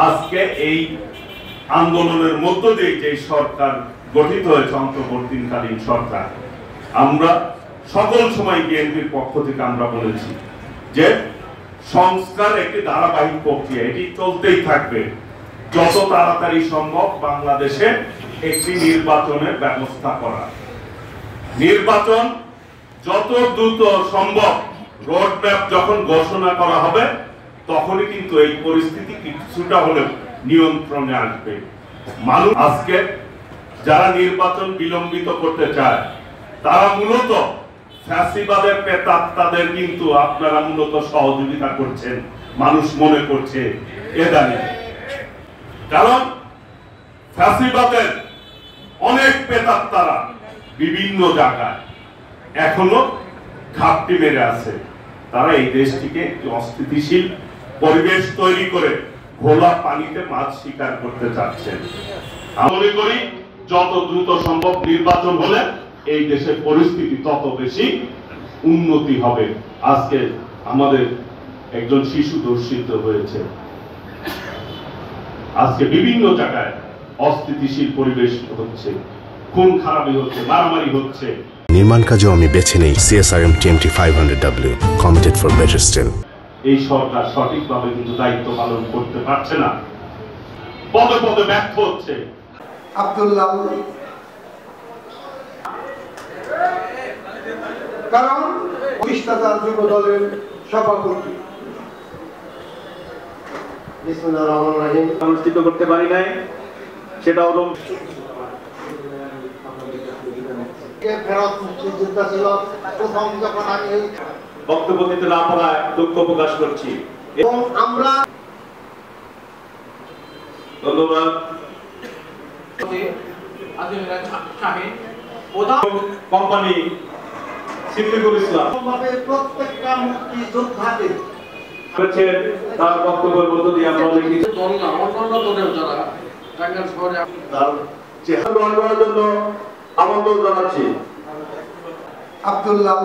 আজকে এই আন্দোলনের মধ্য দিয়ে যে সরকার গঠিত হয়েছে অন্তর্বর্তীকালীন সরকার, আমরা সকল সময় বিএনপির পক্ষ থেকে আমরা বলেছি যে সংস্কার একটি ধারাবাহিক প্রক্রিয়া, এটি চলতেই থাকবে। যত তাড়াতাড়ি সম্ভব বাংলাদেশে একটি নির্বাচনের ব্যবস্থা করা, নির্বাচন যত দ্রুত সম্ভব রোডম্যাপ যখন ঘোষণা করা হবে তখনই কিন্তু এই পরিস্থিতি কিছুটা হলেও নিয়ন্ত্রণে আসবে। মানুষ আজকে যারা নির্বাচন বিলম্বিত করতে চায় তারা মূলত ফ্যাসিবাদের প্রেতাত্মাদের কিন্তু আপনারা মূলত সহযোগিতা করছেন, মানুষ মনে করছে এদানি। কারণ ফ্যাসিবাদের অনেক প্রেতাত্মারা বিভিন্ন জায়গায় এখনো ঘাপটি মেরে আছে। তারা এই দেশটিকে একটি অস্থিতিশীল পরিবেশ তৈরি করে ঘোলা পানিতে মাছ শিকার করতে চাচ্ছেন। আমি মনে করি যত দ্রুত সম্ভব নির্বাচন হলে এই দেশের পরিস্থিতি তত বেশি উন্নতি হবে। আজকে আমাদের একজন শিশু ধর্ষিত হয়েছে, আজকে বিভিন্ন জায়গায় অস্থিতিশীল পরিবেশ হচ্ছে, খুন খারাপি হচ্ছে, মারামারি হচ্ছে। নির্মাণ কাজেও আমি বেছে নেই CSRM TMT 500W, committed for better still। এই সরকার সঠিকভাবে কিন্তু দায়িত্ব পালন করতে পারছে না, পদে পদে ব্যর্থ হচ্ছে। আব্দুল্লাহ কারণ প্রতিষ্ঠাতা যুব দলের সভাপতি অনুষ্ঠিত করতে পারি নাই, সেটা হলো ফেরত মুক্তিযোদ্ধা ছিল প্রথম যখন আমি বক্তব্য দিতে না পারায় দুঃখ প্রকাশ করছি এবং আমরা ধন্যবাদ। কোম্পানি সিদ্দিকুল ইসলাম প্রত্যেকটা মুক্তিযোদ্ধাকে তার বক্তব্যের মধ্য দিয়ে আমরা অনেক কিছু তার চেহারা গ্রহণ করার জন্য আমন্ত্রণ জানাচ্ছি। আব্দুল্লাহ